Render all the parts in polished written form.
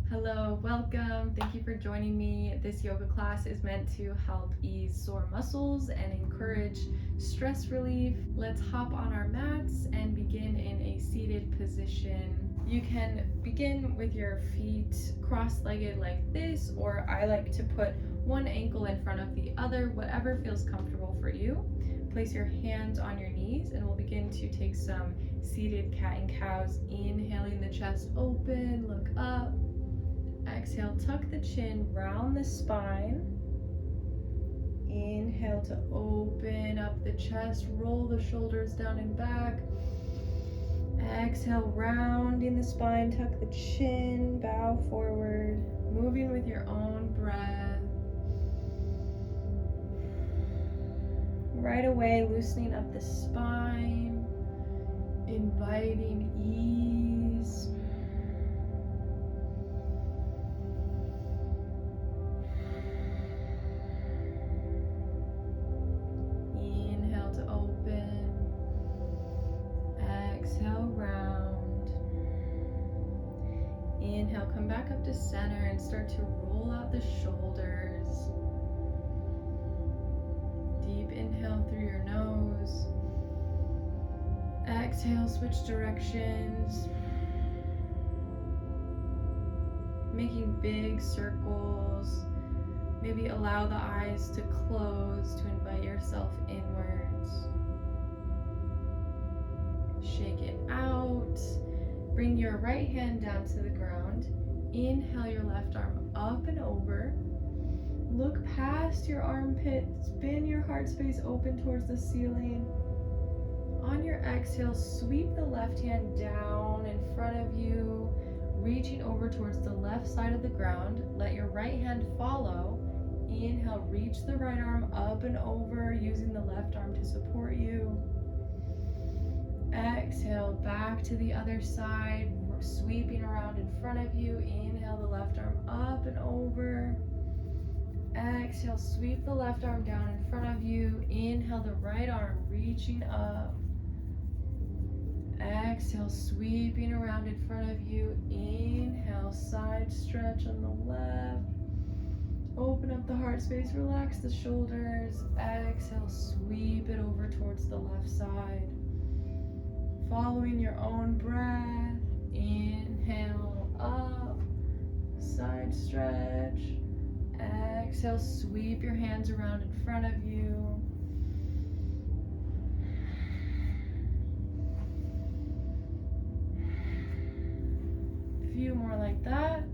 Hello, welcome. Thank you for joining me. This yoga class is meant to help ease sore muscles and encourage stress relief. Let's hop on our mats and begin in a seated position. You can begin with your feet cross-legged like this, or I like to put one ankle in front of the other, whatever feels comfortable for you. Place your hands on your knees and we'll begin to take some seated cat and cows. Inhaling the chest open, look up. Exhale, tuck the chin, round the spine. Inhale to open up the chest, roll the shoulders down and back. Exhale, rounding the spine, tuck the chin, bow forward, moving with your own breath. Right away, loosening up the spine, inviting ease. Inhale to open. Exhale, round. Inhale, come back up to center and start to roll out the shoulders. Deep inhale through your nose. Exhale, switch directions. Making big circles. Maybe allow the eyes to close to invite yourself inwards. Shake it out. Bring your right hand down to the ground. Inhale your left arm up and over. Look past your armpit. Spin your heart space open towards the ceiling. On your exhale, sweep the left hand down in front of you, reaching over towards the left side of the ground. Let your right hand follow. Inhale, reach the right arm up and over, using the left arm to support you. Exhale, back to the other side, sweeping around in front of you. Inhale, the left arm up and over. Exhale, sweep the left arm down in front of you. Inhale, the right arm reaching up. Exhale, sweeping around in front of you. Inhale, side stretch on the left. Open up the heart space, relax the shoulders. Exhale, sweep it over towards the left side. Following your own breath. Inhale, up, side stretch. Exhale, sweep your hands around in front of you. A few more like that.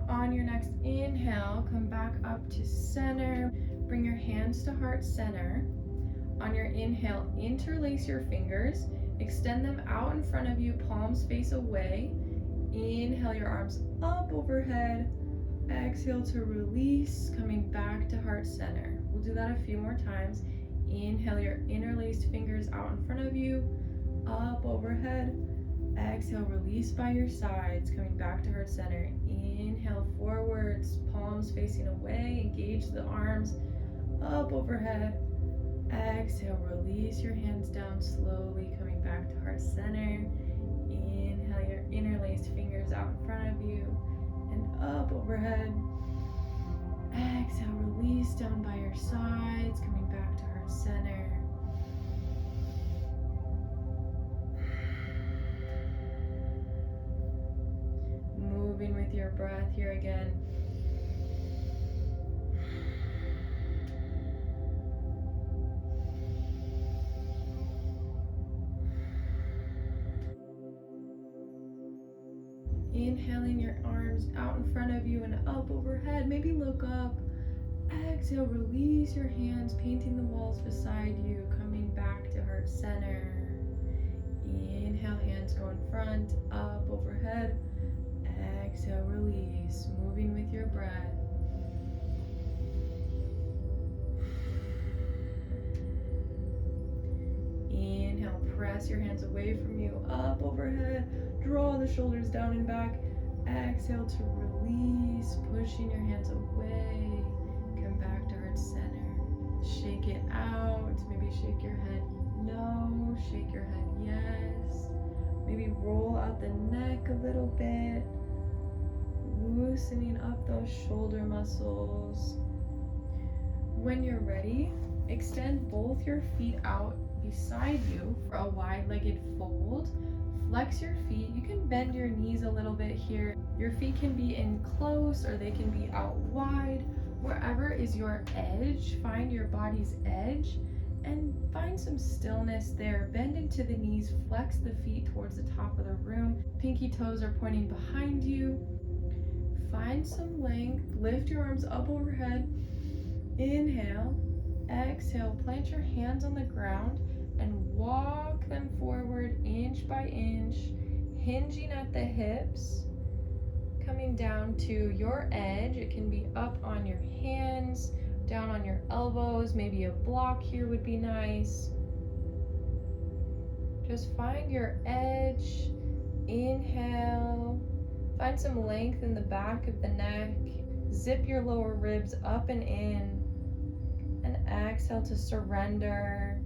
On your next inhale, come back up to center. Bring your hands to heart center. On your inhale, interlace your fingers. Extend them out in front of you, palms face away. Inhale your arms up overhead. Exhale to release, coming back to heart center. We'll do that a few more times. Inhale your interlaced fingers out in front of you, up overhead. Exhale, release by your sides, coming back to heart center. Inhale forwards, palms facing away, engage the arms, up overhead. Exhale, release your hands down slowly, coming back to heart center. Inhale your interlaced fingers out in front of you and up overhead. Exhale, release down by your sides, coming back to heart center. Moving with your breath here again. Inhaling your arms out in front of you and up overhead. Maybe look up. Exhale, release your hands, painting the walls beside you, coming back to heart center. Inhale, hands go in front, up overhead. Exhale, release, moving with your breath. Inhale, press your hands away from you, up overhead. Draw the shoulders down and back. Exhale to release, pushing your hands away. Come back to heart center. Shake it out. Maybe shake your head no, shake your head yes. Maybe roll out the neck a little bit, loosening up those shoulder muscles. When you're ready, extend both your feet out beside you for a wide-legged fold. Flex your feet. You can bend your knees a little bit here. Your feet can be in close or they can be out wide. Wherever is your edge, find your body's edge and find some stillness there. Bend into the knees, flex the feet towards the top of the room. Pinky toes are pointing behind you. Find some length. Lift your arms up overhead. Inhale. Exhale. Plant your hands on the ground and walk them forward inch by inch, hinging at the hips, coming down to your edge. It can be up on your hands, down on your elbows, maybe a block here would be nice. Just find your edge. Inhale. Find some length in the back of the neck. Zip your lower ribs up and in. And exhale to surrender.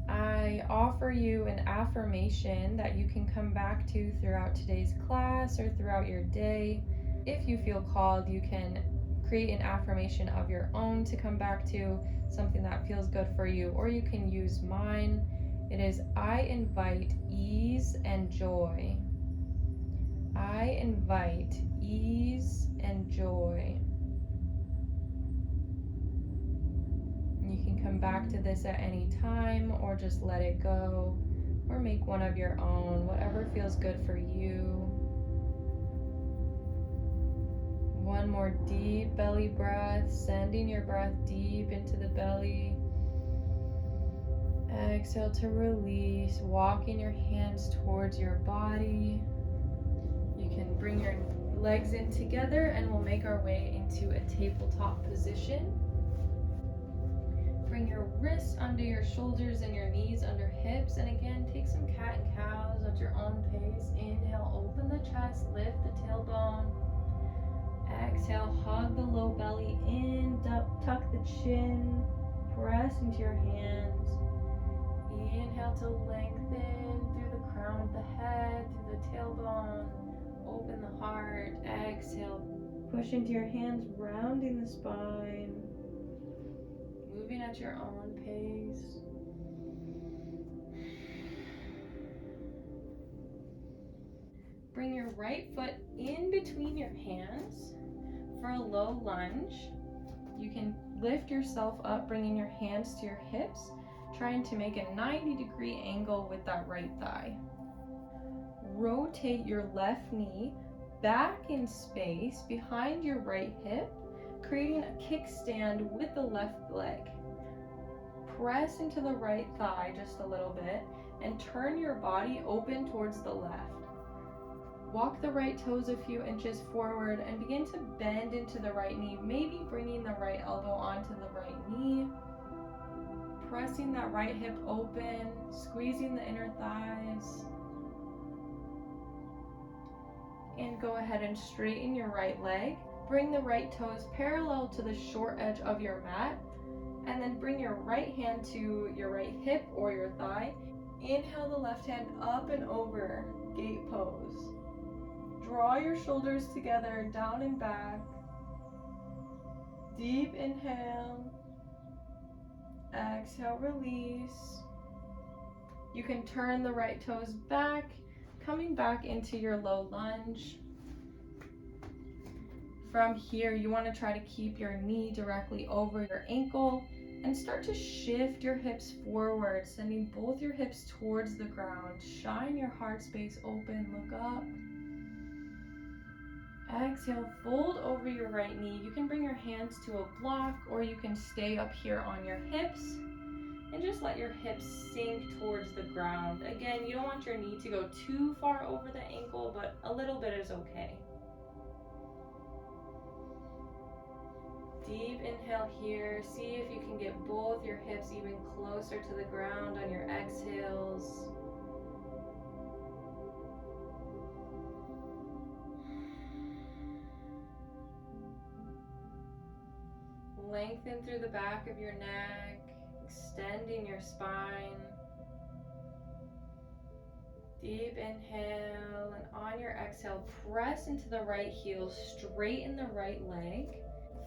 I offer you an affirmation that you can come back to throughout today's class or throughout your day. If you feel called, you can create an affirmation of your own to come back to, something that feels good for you, or you can use mine. It is, I invite ease and joy. I invite ease and joy. You can come back to this at any time or just let it go or make one of your own, whatever feels good for you. One more deep belly breath, sending your breath deep into the belly. Exhale to release, walking your hands towards your body. You can bring your legs in together and we'll make our way into a tabletop position. Bring your wrists under your shoulders and your knees under hips. And again, take some cat and cows at your own pace. Inhale, open the chest, lift the tailbone. Exhale, hug the low belly in, tuck the chin, press into your hands. Inhale to lengthen through the crown of the head, through the tailbone, open the heart. Exhale, push into your hands, rounding the spine, moving at your own pace. Bring your right foot in between your hands for a low lunge. You can lift yourself up, bringing your hands to your hips, trying to make a 90-degree angle with that right thigh. Rotate your left knee back in space behind your right hip, creating a kickstand with the left leg. Press into the right thigh just a little bit and turn your body open towards the left. Walk the right toes a few inches forward and begin to bend into the right knee, maybe bringing the right elbow onto the right knee. Pressing that right hip open, squeezing the inner thighs. And go ahead and straighten your right leg. Bring the right toes parallel to the short edge of your mat. And then bring your right hand to your right hip or your thigh. Inhale the left hand up and over, gate pose. Draw your shoulders together, down and back. Deep inhale. Exhale, release. You can turn the right toes back, coming back into your low lunge. From here, you want to try to keep your knee directly over your ankle and start to shift your hips forward, sending both your hips towards the ground. Shine your heart space open, look up. Exhale, fold over your right knee. You can bring your hands to a block or you can stay up here on your hips and just let your hips sink towards the ground. Again, you don't want your knee to go too far over the ankle, but a little bit is okay. Deep inhale here. See if you can get both your hips even closer to the ground on your exhales. Lengthen through the back of your neck, extending your spine. Deep inhale, and on your exhale, press into the right heel, straighten the right leg.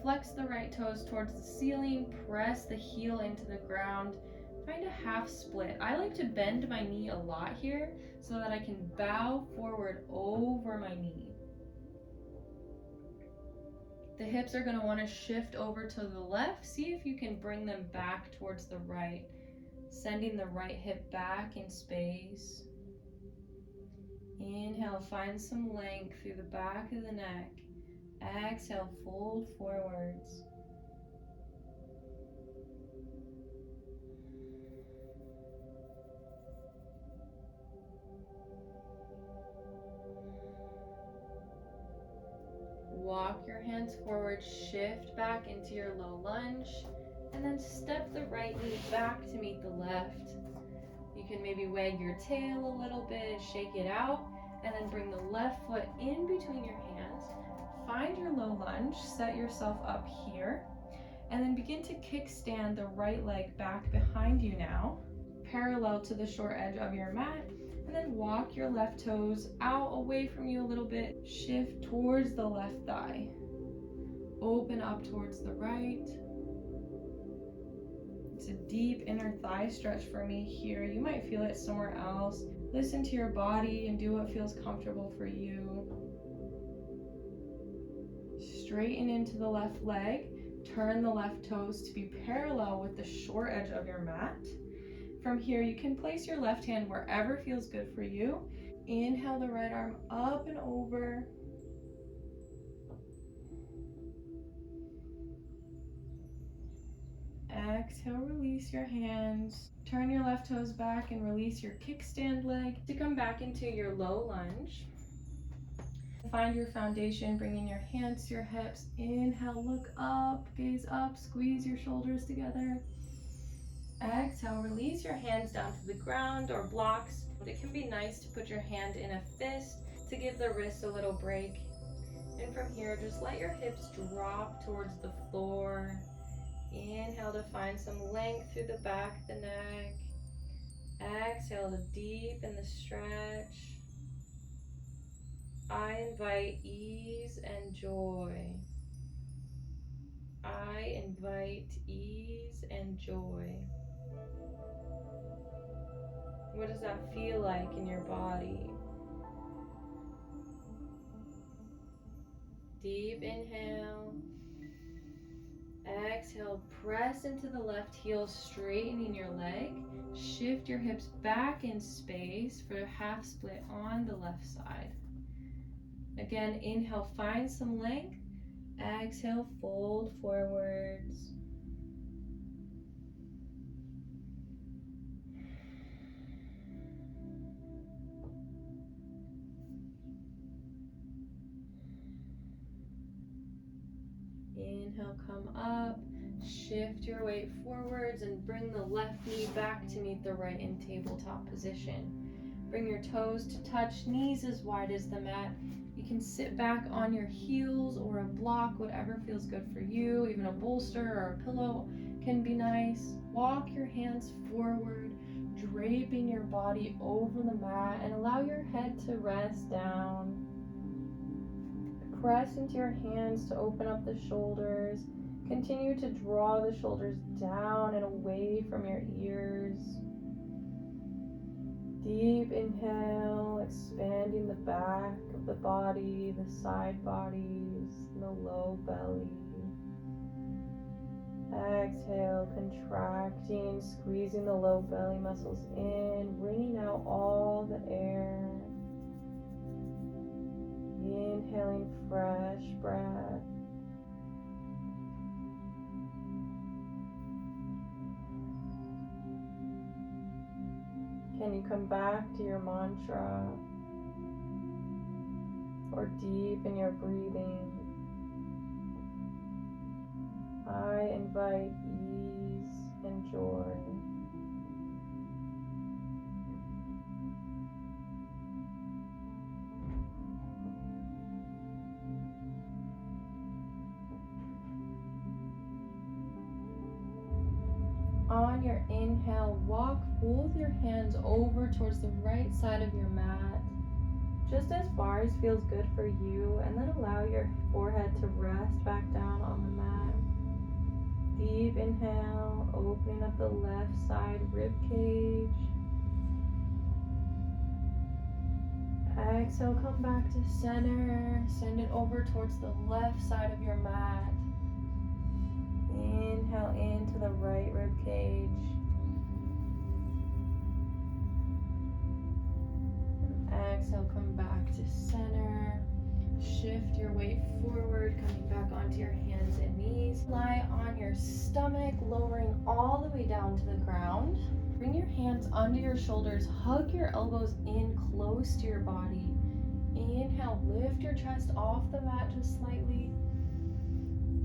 Flex the right toes towards the ceiling, press the heel into the ground. Find a half split. I like to bend my knee a lot here so that I can bow forward over my knee. The hips are going to want to shift over to the left. See if you can bring them back towards the right, sending the right hip back in space. Inhale, find some length through the back of the neck. Exhale, fold forwards. Walk your hands forward, shift back into your low lunge, and then step the right knee back to meet the left. You can maybe wag your tail a little bit, shake it out, and then bring the left foot in between your hands. Find your low lunge, set yourself up here, and then begin to kickstand the right leg back behind you now, parallel to the short edge of your mat, and then walk your left toes out away from you a little bit, shift towards the left thigh, open up towards the right. It's a deep inner thigh stretch for me here. You might feel it somewhere else. Listen to your body and do what feels comfortable for you. Straighten into the left leg. Turn the left toes to be parallel with the short edge of your mat. From here, you can place your left hand wherever feels good for you. Inhale the right arm up and over. Exhale, release your hands. Turn your left toes back and release your kickstand leg to come back into your low lunge. Find your foundation, bringing your hands to your hips. Inhale, look up, gaze up, squeeze your shoulders together. Exhale, release your hands down to the ground or blocks. It can be nice to put your hand in a fist to give the wrists a little break. And from here, just let your hips drop towards the floor. Inhale to find some length through the back of the neck. Exhale to deepen the stretch. I invite ease and joy. I invite ease and joy. What does that feel like in your body? Deep inhale. Exhale, press into the left heel, straightening your leg. Shift your hips back in space for a half split on the left side. Again, inhale, find some length. Exhale, fold forwards. Inhale, come up. Shift your weight forwards and bring the left knee back to meet the right in tabletop position. Bring your toes to touch, knees as wide as the mat. You can sit back on your heels or a block, whatever feels good for you. Even a bolster or a pillow can be nice. Walk your hands forward, draping your body over the mat, and allow your head to rest down. Press into your hands to open up the shoulders. Continue to draw the shoulders down and away from your ears. Deep inhale, expanding the back of the body, the side bodies, the low belly. Exhale, contracting, squeezing the low belly muscles in, bringing out all the air. Inhaling fresh breath. Can you come back to your mantra or deepen your breathing? I invite ease and joy. On your inhale, walk both your hands over towards the right side of your mat, just as far as feels good for you, and then allow your forehead to rest back down on the mat. Deep inhale, opening up the left side rib cage. Exhale, come back to center. Send it over towards the left side of your mat. Inhale into the right rib cage. And exhale, come back to center. Shift your weight forward, coming back onto your hands and knees. Lie on your stomach, lowering all the way down to the ground. Bring your hands under your shoulders. Hug your elbows in close to your body. Inhale, lift your chest off the mat just slightly.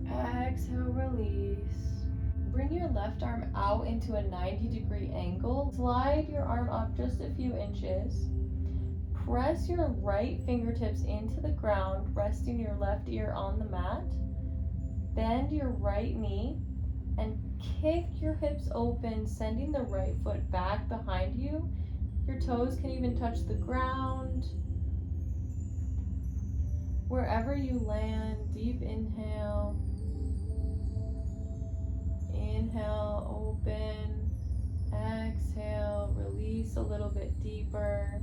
Exhale, release. Bring your left arm out into a 90-degree angle. Slide your arm up just a few inches. Press your right fingertips into the ground, resting your left ear on the mat. Bend your right knee and kick your hips open, sending the right foot back behind you. Your toes can even touch the ground. Wherever you land, deep inhale. Inhale, open. Exhale, release a little bit deeper.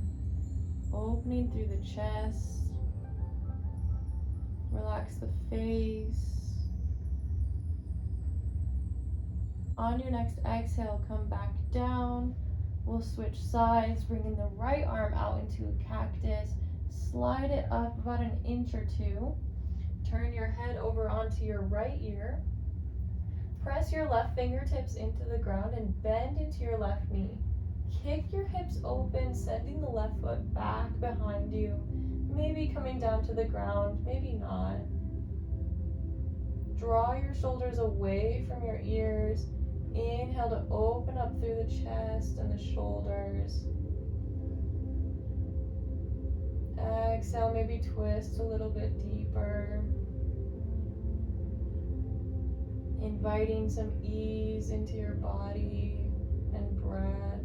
Opening through the chest. Relax the face. On your next exhale, come back down. We'll switch sides, bringing the right arm out into a cactus. Slide it up about an inch or two. Turn your head over onto your right ear. Press your left fingertips into the ground and bend into your left knee. Kick your hips open, sending the left foot back behind you. Maybe coming down to the ground, maybe not. Draw your shoulders away from your ears. Inhale to open up through the chest and the shoulders. Exhale, maybe twist a little bit deeper. Inviting some ease into your body and breath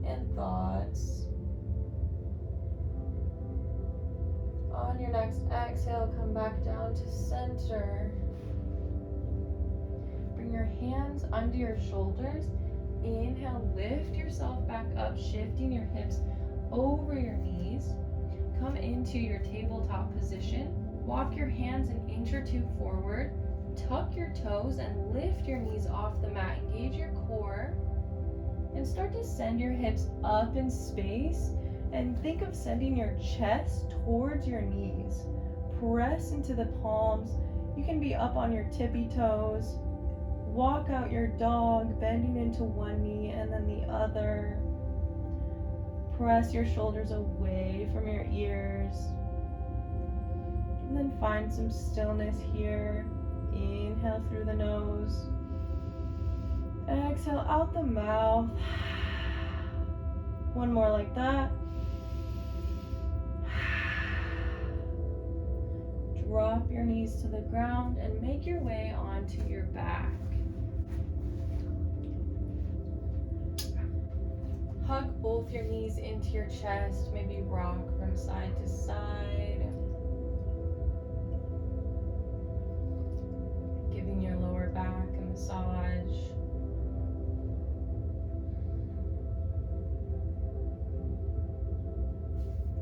and thoughts. On your next exhale, come back down to center. Bring your hands under your shoulders. Inhale, lift yourself back up, shifting your hips over your knees. Come into your tabletop position. Walk your hands an inch or two forward. Tuck your toes and lift your knees off the mat. Engage your core. And start to send your hips up in space. And think of sending your chest towards your knees. Press into the palms. You can be up on your tippy toes. Walk out your dog, bending into one knee and then the other. Press your shoulders away from your ears. And then find some stillness here. Inhale through the nose. Exhale out the mouth. One more like that. Drop your knees to the ground and make your way onto your back. Hug both your knees into your chest, maybe rock from side to side. Giving your lower back a massage.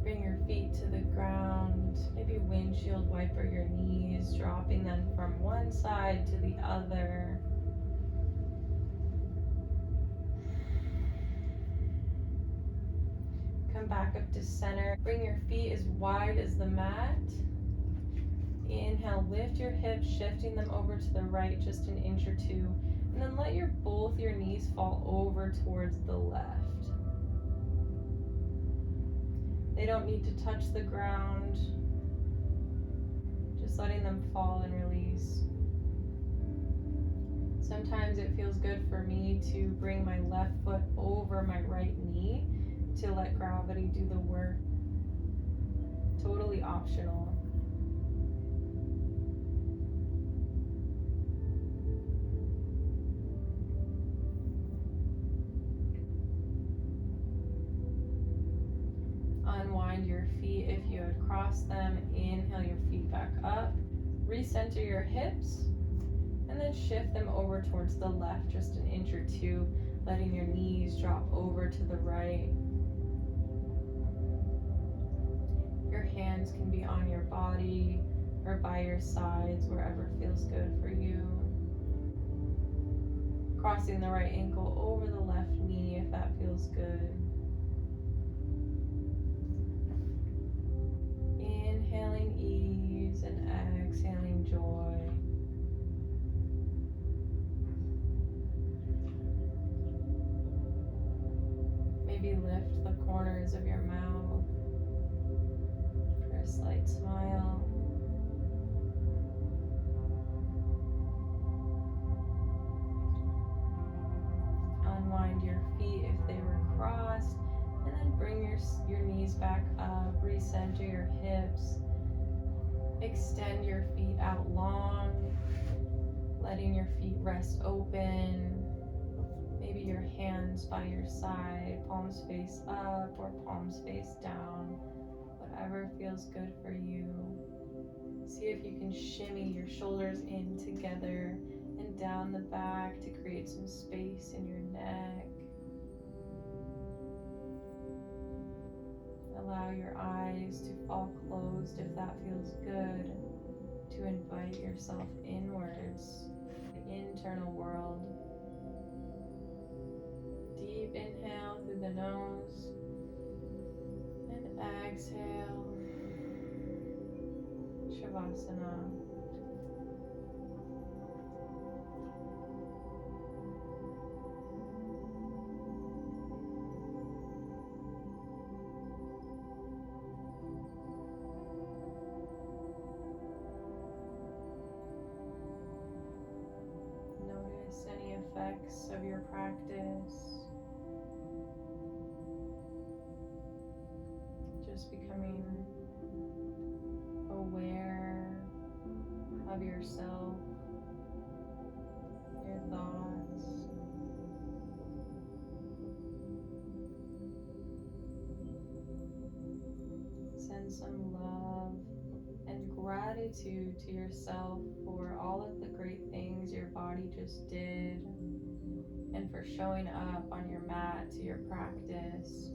Bring your feet to the ground, maybe windshield wiper your knees, dropping them from one side to the other. Come back up to center. Bring your feet as wide as the mat. Inhale, lift your hips, shifting them over to the right just an inch or two. And then let both your knees fall over towards the left. They don't need to touch the ground. Just letting them fall and release. Sometimes it feels good for me to bring my left foot over my right knee to let gravity do the work. Totally optional. Unwind your feet if you had crossed them. Inhale your feet back up. Recenter your hips. And then shift them over towards the left, just an inch or two, letting your knees drop over to the right. Your hands can be on your body or by your sides, wherever feels good for you. Crossing the right ankle over the left knee if that feels good. Inhaling ease and exhaling joy. Maybe lift the corners of your mouth for a slight smile. Unwind your feet if they were crossed, and then bring your knees back up. Recenter your hips. Extend your feet out long, letting your feet rest open. Maybe your hands by your side, palms face up or palms face down, whatever feels good for you. See if you can shimmy your shoulders in together and down the back to create some space in your neck. Allow your eyes to fall closed if that feels good, to invite yourself inwards, the internal world. Deep inhale through the nose and exhale. Savasana. Notice any effects of your practice. Just becoming aware of yourself, your thoughts. Send some love and gratitude to yourself for all of the great things your body just did and for showing up on your mat to your practice.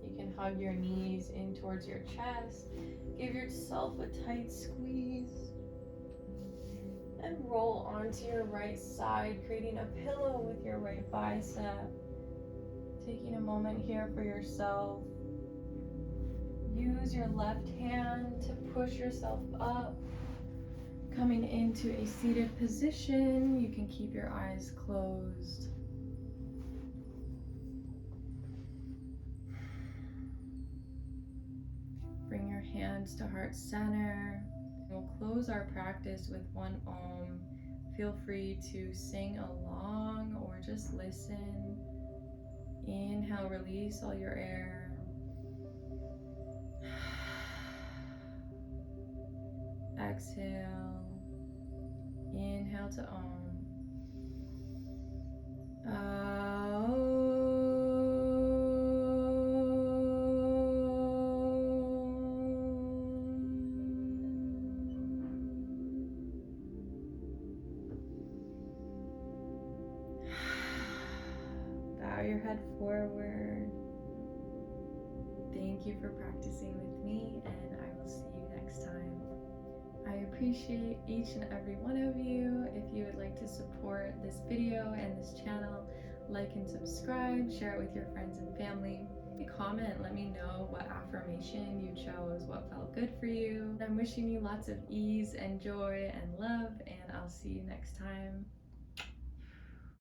You can hug your knees in towards your chest, give yourself a tight squeeze, and roll onto your right side, creating a pillow with your right bicep. Taking a moment here for yourself. Use your left hand to push yourself up. Coming into a seated position, you can keep your eyes closed. Bring your hands to heart center. We'll close our practice with one Om. Feel free to sing along or just listen. Inhale, release all your air. Exhale. Inhale to Om. Bow your head forward. Thank you for practicing with me, and I will see you next time. I appreciate each and every one of you. If you would like to support this video and this channel, like and subscribe, share it with your friends and family. Comment, let me know what affirmation you chose, what felt good for you. I'm wishing you lots of ease and joy and love, and I'll see you next time.